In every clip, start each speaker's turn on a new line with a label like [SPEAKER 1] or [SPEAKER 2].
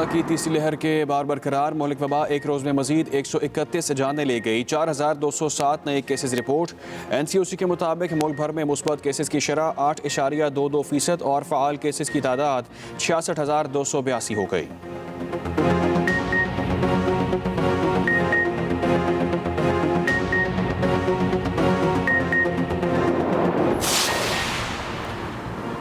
[SPEAKER 1] की तीसरी लहर के बार बरकरार। मौलिक वबा एक रोज़ में मजीद 131 जानें ले गई। 4207 नए केसेज रिपोर्ट। NCOC के मुताबिक मुल्क भर में मुस्बत केसेज की शरह 8.22% और फ़ाल केसेज की तादाद 66,282 हो गई।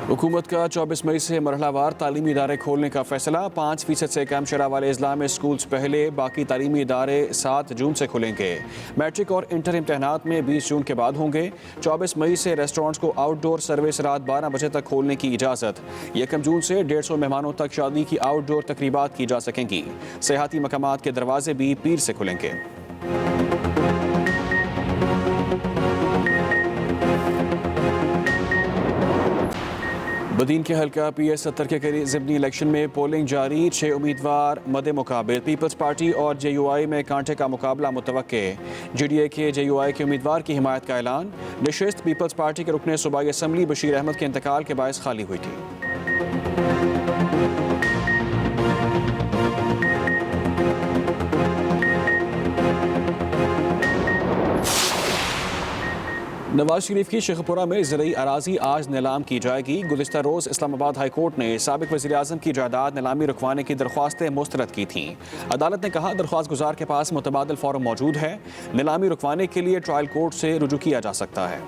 [SPEAKER 1] हुकूमत का 24 मई से मरहलावार तालीमी इदारे खोलने का फैसला। 5% से कम शरह वाले इस्लाम में स्कूल्स पहले, बाकी तालीमी इदारे 7 जून से खुलेंगे। मैट्रिक और इंटर इम्तहानात में 20 जून के बाद होंगे। 24 मई से रेस्टोरेंट्स को आउटडोर सर्विस रात 12 बजे तक खोलने की इजाज़त। 1 जून से 150 मेहमानों तक शादी की आउटडोर तकरीबात की जा सकेंगी। सियाहती मकामात के दरवाजे भी पीर से खुलेंगे। बदीन के हल्का PS 70 के करीब ज़िमनी इलेक्शन में पोलिंग जारी। 6 उम्मीदवार मदे मुकाबिल। पीपल्स पार्टी और JUI में कांटे का मुकाबला मुतवक्के। GDA के JUI के उम्मीदवार की हिमायत का ऐलान। नशिस्त पीपल्स पार्टी के रुकने सूबाई असम्बली बशीर अहमद के इंतकाल के बायस खाली हुई थी। नवाज शरीफ की शेखपुरा में ज़रूरी अराजी आज नीलाम की जाएगी। गुज़िश्ता रोज़ इस्लामाबाद हाई कोर्ट ने साबिक वज़ीर आज़म की जायदाद नीलामी रुकवाने की दरख्वास्तें मुस्तरद की थीं। अदालत ने कहा दरख्वास्त गुजार के पास मुतबादिल फॉर्म मौजूद है। नीलामी रुकवाने के लिए ट्रायल कोर्ट से रुजू किया जा सकता है।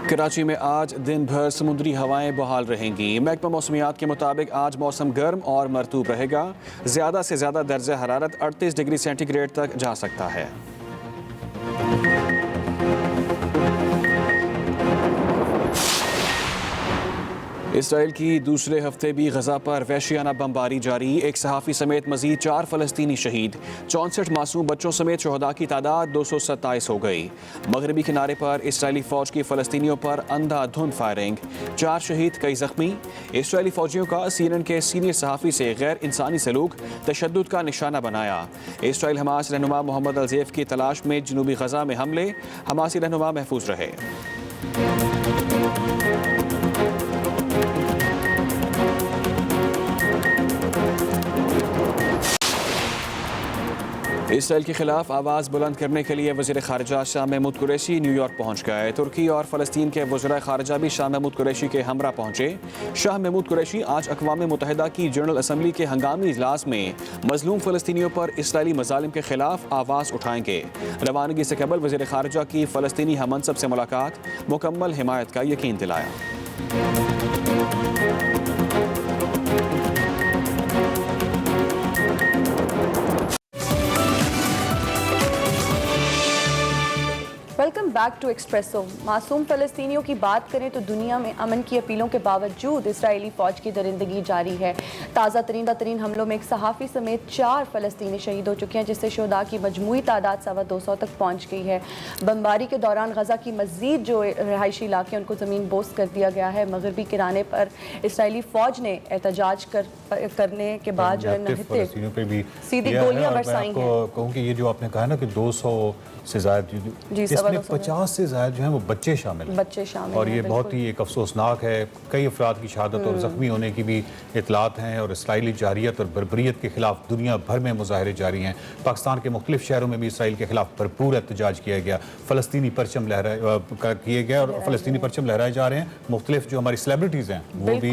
[SPEAKER 1] कराची में आज दिन भर समुद्री हवाएं बहाल रहेंगी। महकमा मौसमियात के मुताबिक आज मौसम गर्म और मरतूब रहेगा। ज़्यादा से ज़्यादा दर्जा हरारत 38 डिग्री सेंटीग्रेड तक जा सकता है। इसराइल की दूसरे हफ्ते भी गजा पर वहशियाना बमबारी जारी। एक सहाफ़ी समेत मजीद 4 फ़लस्तीनी शहीद। 64 मासूम बच्चों समेत शहदा की तादाद 227 हो गई। मगरबी किनारे पर इसराइली फ़ौज की फ़लस्तीनियों पर अंधाधुंध फायरिंग। 4 शहीद, कई ज़ख्मी। इसराइली फ़ौजियों का CNN के सीनियर सहाफ़ी से गैर इंसानी सलूक तशद्दुद का निशाना बनाया। इसराइल हमास रहनुमा मोहम्मद अल-ज़ैफ की तलाश में जनूबी गजा में हमले। हमासी रहनुमा महफूज रहे। इसराइल के खिलाफ आवाज़ बुलंद करने के लिए वज़ीर ख़ारिजा शाह महमूद कुरैशी न्यूयॉर्क पहुँच गए। तुर्की और फ़लस्तीन के वज़ीर ख़ारिजा भी शाह महमूद कुरैशी के हमरा पहुँचे। शाह महमूद कुरैशी आज अक़वाम मुत्तहिदा की जनरल असम्बली के हंगामी इजलास में मज़लूम फ़लस्तीनियों पर इसराइली मज़ालिम के खिलाफ आवाज़ उठाएंगे। रवानगी से कबल वज़ीर ख़ारिजा की फ़लस्तीनी हमनसब से मुलाकात, मुकम्मल हिमायत का यकीन दिलाया।
[SPEAKER 2] Welcome back to Expresso. मासूम फ़लस्तीनियों की बात करें तो दुनिया में अमन की अपीलों के बावजूद इसराइली फ़ौज की दरिंदगी जारी है। ताज़ा तरीन हमलों में एक सहाफ़ी समेत 4 फ़लस्तीनी शहीद हो चुके हैं, जिससे शहदा की मजमूई तादाद 225 तक पहुँच गई है। बमबारी के दौरान गजा की मज़ीद जो रहायशी इलाके उनको ज़मीन बोस कर दिया गया है। मगरबी किनारे पर इसराइली फ़ौज ने एहतजाज करने के बाद जो है सीधी गोलियाँ बरसाई हैं।
[SPEAKER 3] कहूँ कि ये जो आपने कहा ना कि 200 से ज़्यादा, इसमें 50 से ज़्यादा जो है वो बच्चे शामिल और ये बहुत ही एक अफसोसनाक है। कई अफराद की शहादत और ज़ख्मी होने की भी इतलात हैं और इसराइली जारियत और बर्बरियत के खिलाफ दुनिया भर में मुजाहरे जारी हैं। पाकिस्तान के मुख्तलिफ शहरों में भी इसराइल के खिलाफ भरपूर एहतजाज किया गया। फ़लस्तीनी परचम किए गए और फ़लस्तीनी परचम लहराए जा रहे हैं। मुख्तलिफ जो हमारी सेलिब्रिटीज़ हैं वो भी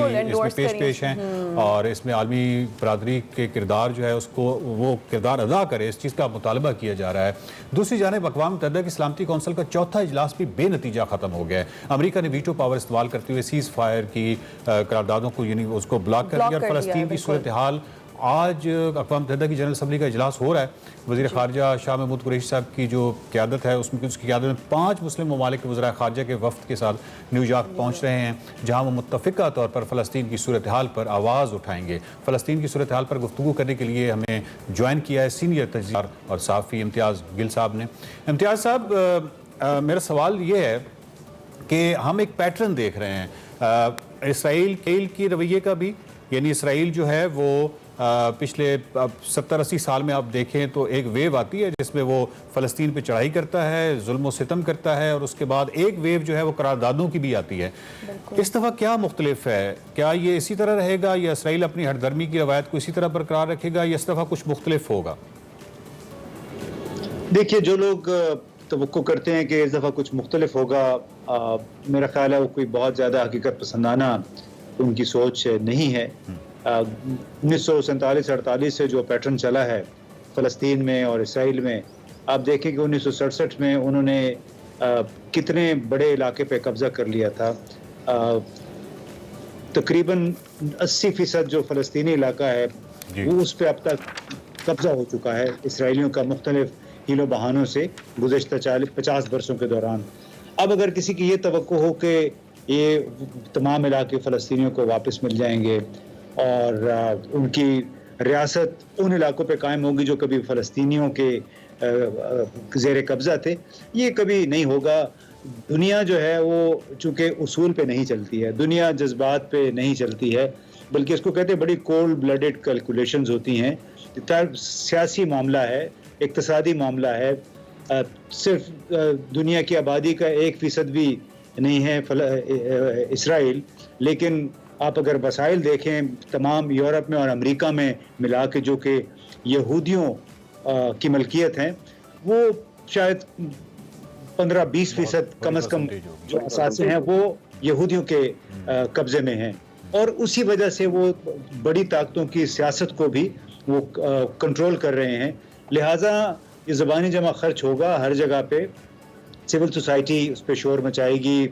[SPEAKER 3] इसमें पेश हैं और इसमें आलमी बरादरी के किरदार जो है उसको वो किरदार अदा करे, इस चीज़ का मुतालबा किया जा रहा है। दूसरी जानिब अक़वाम मुत्तहिदा की सलामती कौंसिल का चौथा इजलास भी बेनतीजा खत्म हो गया है। अमेरिका ने वीटो पावर इस्तेमाल करते हुए सीज़ फायर की करारदादों को यानी उसको ब्लॉक कर दिया और फ़लस्तीन की सूरत हाल। आज अक़वाम मुत्तहिदा की जनरल असम्बली का इजलास हो रहा है। वज़ीर ख़ारिजा शाह महमूद कुरैशी साहब की जो क़यादत है उसमें उसकी क़यादत में 5 मुस्लिम ममालिक के वज़ीर ख़ारिजा के वफ़द के साथ न्यूयॉर्क पहुँच रहे हैं, जहाँ वो मुत्तफ़िक़ा तौर पर फ़लस्तीन की सूरत हाल पर आवाज़ उठाएंगे। फ़लस्तीन की सूरत हाल पर गुफ्तगू करने के लिए हमें ज्वाइन किया है सीनियर तजज़ियाकार और सहाफ़ी इम्तियाज़ गिल साहब ने। इम्तियाज़ साहब, मेरा सवाल ये है कि हम एक पैटर्न देख रहे हैं इसराइल की रवैये का भी, यानी इसराइल जो है वो पिछले 70-80 साल में आप देखें तो एक वेव आती है जिसमें वो फ़लस्तीन पे चढ़ाई करता है, जुल्म व सितम करता है, और उसके बाद एक वेव जो है वो करारदादों की भी आती है। इस दफ़ा क्या मुख्तलिफ है? क्या ये इसी तरह रहेगा या इसराइल अपनी हरदर्मी की रवायत को इसी तरह बरकरार रखेगा या इस दफ़ा कुछ मुख्तलिफ होगा?
[SPEAKER 4] देखिए, जो लोग तवक्को करते हैं कि इस दफ़ा कुछ मुख्तलिफ होगा, मेरा ख्याल है वो कोई बहुत ज़्यादा हकीकत पसंदाना उनकी सोच नहीं है। 1947-48 से जो पैटर्न चला है फ़लस्तीन में और इसराइल में, आप देखें कि 1967 में उन्होंने कितने बड़े इलाके पे कब्ज़ा कर लिया था। तकरीबन 80% जो फ़लस्तीनी इलाका है वो उस पर अब तक कब्ज़ा हो चुका है इसराइलियों का, मुख्तलिफ हीलो बहानों से गुज़श्ता 40-50 बरसों के दौरान। अब अगर किसी की ये तवक्को हो कि ये तमाम इलाके फ़लस्तीनियों को वापस मिल जाएंगे और उनकी रियासत उन इलाकों पे कायम होगी जो कभी फ़लस्तीनियों के ज़ेर कब्ज़ा थे, ये कभी नहीं होगा। दुनिया जो है वो चूँकि उसूल पे नहीं चलती है, दुनिया जज्बात पे नहीं चलती है, बल्कि इसको कहते हैं बड़ी कोल्ड ब्लडेड कैलकुलेशंस होती हैं। सियासी मामला है, इक़्तिसादी मामला है, सिर्फ दुनिया की आबादी का 1% भी नहीं है इसराइल, लेकिन आप अगर वसाइल देखें तमाम यूरोप में और अमेरिका में मिला के जो कि यहूदियों की मलकियत हैं, वो शायद 15-20% कम अज़ कम जो असासे हैं वो यहूदियों के कब्ज़े में हैं, और उसी वजह से वो बड़ी ताकतों की सियासत को भी वो कंट्रोल कर रहे हैं। लिहाजा ये ज़बानी जमा खर्च होगा हर जगह पे, सिविल सोसाइटी उस पर शोर मचाएगी,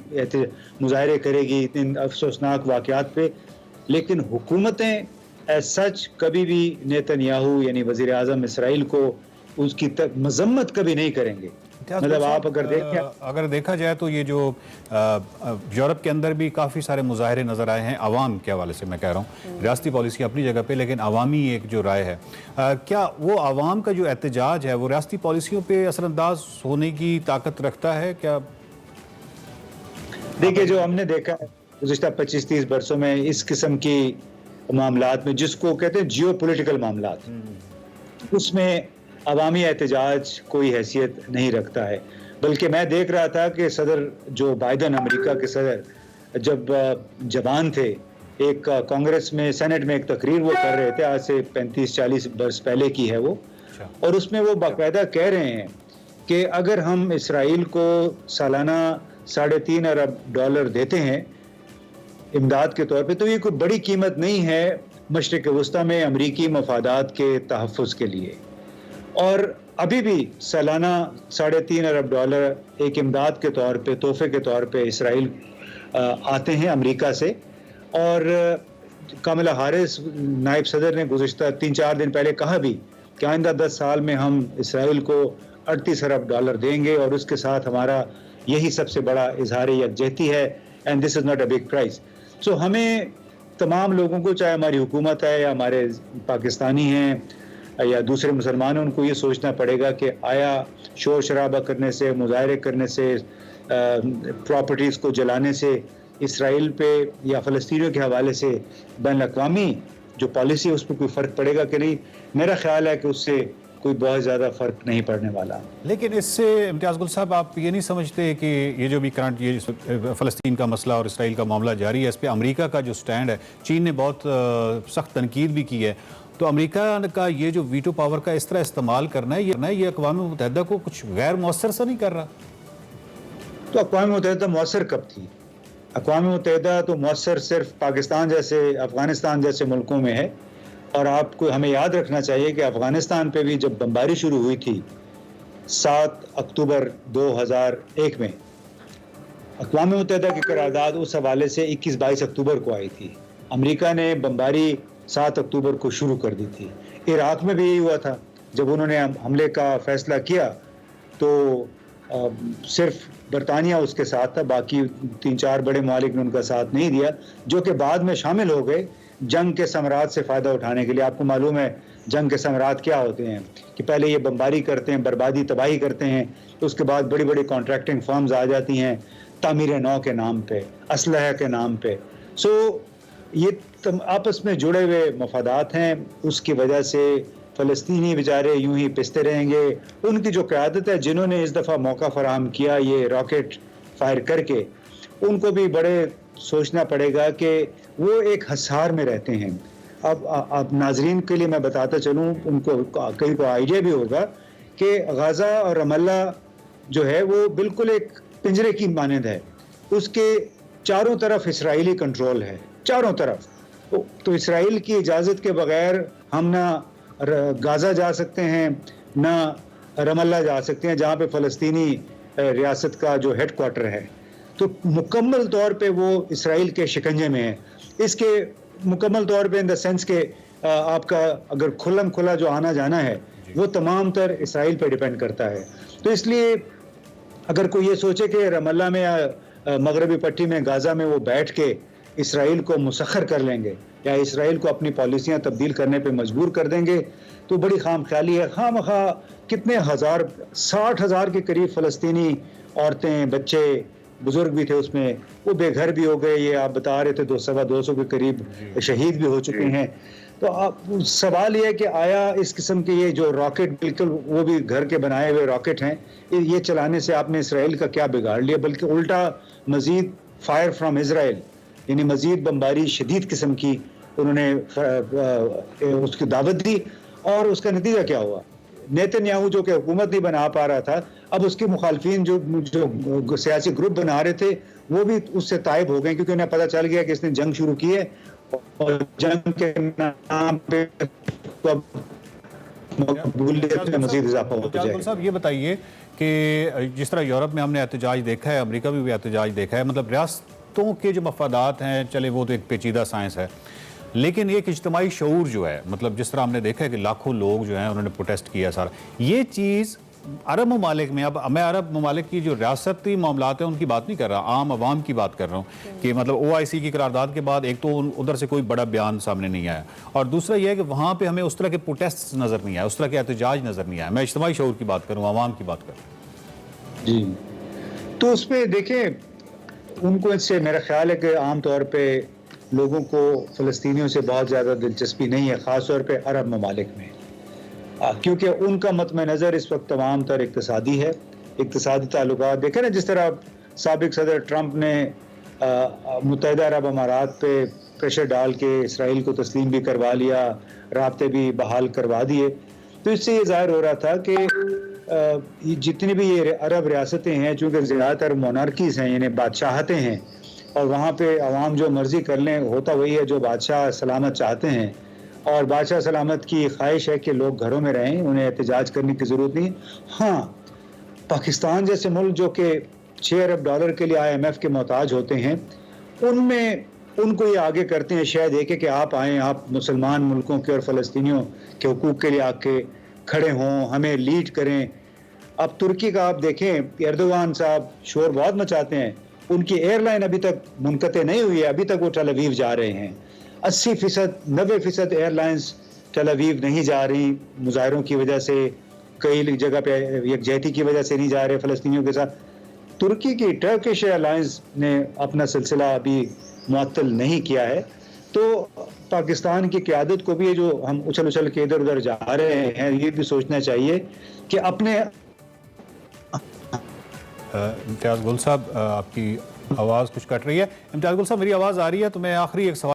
[SPEAKER 4] मुजाहरे करेगी इन अफसोसनाक वाक़यात पे, लेकिन हुकूमतें एज सच कभी भी नेतन्याहू यानी वज़ीर आज़म इसराइल को उसकी मज़म्मत कभी नहीं करेंगे। मतलब आप
[SPEAKER 3] अगर देखा जाए तो ये जो यूरोप के अंदर भी काफ़ी सारे मुजाहरे नज़र आए हैं, आवाम के हवाले से मैं कह रहा हूँ, रियासती पॉलिसी अपनी जगह पे, लेकिन अवामी एक जो राय है, क्या वो आवाम का जो एहतजाज है वो रियासती पॉलिसियों पे असरअंदाज होने की ताकत रखता है क्या?
[SPEAKER 4] देखिए, जो हमने देखा है गुज़श्ता 25-30 बरसों में इस किस्म की मामलात में, जिसको कहते हैं जियो पोलिटिकल मामलात, उसमें अवामी एहतजाज कोई हैसियत नहीं रखता है। बल्कि मैं देख रहा था कि सदर जो बाइडन, अमेरिका के सदर, जब जवान थे, एक कांग्रेस में, सेनेट में एक तकरीर वो कर रहे थे, आज से 35-40 बरस पहले की है वो, और उसमें वो बाकायदा कह रहे हैं कि अगर हम इसराइल को सालाना $3.5 अरब देते हैं इमदाद के तौर पे, तो ये कोई बड़ी कीमत नहीं है मशरिक़ वस्ता में अमरीकी मफादात के तहफ़्फ़ुज़ के लिए। और अभी भी सालाना $3.5 अरब एक इमदाद के तौर पे, तोहफे के तौर पे इसराइल आते हैं अमेरिका से। और कामिला हारिस नायब सदर ने गुज़श्ता 3-4 दिन पहले कहा भी कि आइंदा 10 साल में हम इसराइल को $38 अरब देंगे और उसके साथ हमारा यही सबसे बड़ा इजहार यकजहती है, and this is not a big price. So हमें तमाम लोगों को, चाहे हमारी हुकूमत है या हमारे पाकिस्तानी हैं या दूसरे मुसलमान हैं, उनको ये सोचना पड़ेगा कि आया शोर शराबा करने से, मुजाहरे करने से, प्रॉपर्टीज़ को जलाने से इसराइल पे या फ़लस्तीनियों के हवाले से बैनुल-अक़वामी जो पॉलिसी है उस पर कोई फ़र्क पड़ेगा कि नहीं? मेरा ख्याल है कि उससे कोई बहुत ज़्यादा फ़र्क नहीं पड़ने वाला।
[SPEAKER 3] लेकिन इससे इम्तियाज़ गुल साहब, आप ये नहीं समझते कि ये जो भी करंट ये फ़लस्तीन का मसला और इसराइल का मामला जारी है, इस पर अमेरिका का जो स्टैंड है, चीन ने बहुत सख्त तनकीद भी की है, तो अमेरिका का ये जो वीटो पावर का इस तरह इस्तेमाल करना है, ये अक़वाम मुत्तहिदा को कुछ गैर मौसर सा नहीं कर रहा?
[SPEAKER 4] तो अक़वाम मुत्तहिदा मौसर कब थी? अक़वाम मुत्तहिदा तो मौसर सिर्फ पाकिस्तान जैसे, अफ़गानिस्तान जैसे मुल्कों में है। और आपको हमें याद रखना चाहिए कि अफ़गानिस्तान पे भी जब बमबारी शुरू हुई थी 7 अक्टूबर 2001 में, अक़वाम मुत्तहिदा की करारदाद उस हवाले से 21-22 अक्टूबर को आई थी। अमेरिका ने बमबारी 7 अक्टूबर को शुरू कर दी थी। इराक़ में भी यही हुआ था, जब उन्होंने हमले का फ़ैसला किया तो सिर्फ बरतानिया उसके साथ था, बाकी 3-4 बड़े मालिक ने उनका साथ नहीं दिया, जो कि बाद में शामिल हो गए जंग के समरात से फ़ायदा उठाने के लिए। आपको मालूम है जंग के समरात क्या होते हैं, कि पहले ये बमबारी करते हैं, बर्बादी तबाही करते हैं, तो उसके बाद बड़ी बड़ी कॉन्ट्रैक्टिंग फर्म्स आ जाती हैं तामीर नौ के नाम पे, असलहा के नाम पे। सो ये आपस में जुड़े हुए मफादात हैं, उसकी वजह से फ़लस्तीनी बेचारे यूं ही पिसते रहेंगे। उनकी जो क़यादत है, जिन्होंने इस दफ़ा मौका फ़राहम किया ये रॉकेट फायर करके, उनको भी बड़े सोचना पड़ेगा कि वो एक हसार में रहते हैं। अब नाजरीन के लिए मैं बताता चलूँ, उनको कई को आइडिया भी होगा कि गाज़ा और रमल्ला जो है वो बिल्कुल एक पिंजरे की मानंद है। उसके चारों तरफ इसराइली कंट्रोल है, चारों तरफ। तो इसराइल की इजाज़त के बगैर हम ना गाज़ा जा सकते हैं, ना रमल्ला जा सकते हैं, जहाँ पे फ़लस्तीनी रियासत का जो हेड क्वार्टर है। तो मुकम्मल तौर पे वो इसराइल के शिकंजे में है। इसके मुकम्मल तौर पे इन द सेंस के आपका अगर खुल्लम खुला जो आना जाना है वो तमाम तर इसराइल पे डिपेंड करता है। तो इसलिए अगर कोई ये सोचे कि रमल्ला में या मगरबी पट्टी में, गाज़ा में वो बैठ के इसराइल को मुसख्खर कर लेंगे या इसराइल को अपनी पॉलिसियाँ तब्दील करने पे मजबूर कर देंगे, तो बड़ी खामख्याली है। खामखा कितने हज़ार, 60,000 के करीब फ़लस्तीनी औरतें, बच्चे, बुजुर्ग भी थे उसमें, वो बेघर भी हो गए। ये आप बता रहे थे 200 के करीब शहीद भी हो चुके हैं। तो सवाल ये है कि आया इस किस्म के ये जो रॉकेट, बिल्कुल वो भी घर के बनाए हुए रॉकेट हैं, ये चलाने से आपने इसराइल का क्या बिगाड़ लिया, बल्कि उल्टा मजीद फायर फ्राम इसराइल, यानी मजीद बमबारी शदीद किस्म की उन्होंने उसकी दावत दी। और उसका नतीजा क्या हुआ? नेतन्याहू जो कि हुकूमत नहीं बना पा रहा था, अब उसके मुखालफिन जो सियासी ग्रुप बना रहे थे वो भी उससे तायब हो गए, क्योंकि उन्हें पता चल गया कि इसने जंग शुरू की है और जंग के नाम पे मकबूलियत में मजीद इजाफा हो जाएगा।
[SPEAKER 3] साहब ये बताइए कि जिस तरह यूरोप में हमने एहतजाज देखा है, अमेरिका में भी एहतजाज देखा है, मतलब रियासतों के जो मफादात हैं, चले वो तो एक पेचीदा साइंस है, लेकिन एक इज्तिमाई शऊर जो है, मतलब जिस तरह हमने देखा है कि लाखों लोग जो हैं उन्होंने प्रोटेस्ट किया सारा, ये चीज़ अरब ममालिक में, अब मैं अरब ममालिक की जो रियासती मामलात हैं उनकी बात नहीं कर रहा, आम आवाम की बात कर रहा हूँ कि मतलब OIC की करारदाद के बाद एक तो उधर से कोई बड़ा बयान सामने नहीं आया, और दूसरा यह है कि वहाँ पे हमें उस तरह के प्रोटेस्ट नज़र नहीं आया, उस तरह के एहतजाज नज़र नहीं आया। मैं इज्तिमाई शऊर की बात करूँ, आवाम की बात करूँ।
[SPEAKER 4] जी, तो उसमें देखें, उनको इससे मेरा ख्याल है कि आम तौर पर लोगों को फ़लस्तीनियों से बहुत ज़्यादा दिलचस्पी नहीं है, ख़ास तौर पे अरब ममालिक में, क्योंकि उनका मतम-ए-नज़र इस वक्त तमाम तर इक़्तिसादी है। इक़्तिसादी ताल्लुकात देखें ना, जिस तरह साबिक़ सदर ट्रंप ने मुत्तहिदा अरब अमारात पे प्रेशर डाल के इसराइल को तस्लीम भी करवा लिया, राब्ते भी बहाल करवा दिए। तो इससे ये ज़ाहिर हो रहा था कि जितनी भी ये अरब रियासतें हैं, चूँकि ज़्यादातर मोनार्कीज़ हैं, यानी बादशाहतें हैं, और वहाँ पे अवाम जो मर्ज़ी कर लें, होता वही है जो बादशाह सलामत चाहते हैं, और बादशाह सलामत की ख्वाहिश है कि लोग घरों में रहें, उन्हें एहतजाज करने की ज़रूरत नहीं। हाँ, पाकिस्तान जैसे मुल्क जो कि $6 अरब के लिए IMF के मोहताज होते हैं, उनमें उनको ये आगे करते हैं शायद देखे कि आप आएँ, आप मुसलमान मुल्कों के और फ़लस्तीनियों के हुकूक़ के लिए आके खड़े हों, हमें लीड करें। अब तुर्की का आप देखें, एर्दोगान साहब शोर बहुत मचाते हैं, उनकी एयरलाइन अभी तक मुनक़ते नहीं हुई है, अभी तक वो टेल अवीव जा रहे हैं। 80%, 90% एयरलाइंस टेल अवीव नहीं जा रही, मुजाहिरों की वजह से, कई जगह पे यकजहती की वजह से नहीं जा रहे फ़लस्तीनियों के साथ। तुर्की की टर्किश एयरलाइंस ने अपना सिलसिला अभी मुअत्तल नहीं किया है। तो पाकिस्तान की क़यादत को भी ये जो हम उछल उछल के इधर उधर जा रहे हैं, ये भी सोचना चाहिए कि अपने
[SPEAKER 3] इम्तियाज़ गुल साहब, आपकी आवाज़ कुछ कट रही है। इम्तियाज़ गुल साहब, मेरी आवाज़ आ रही है? तो मैं आखिरी एक सवाल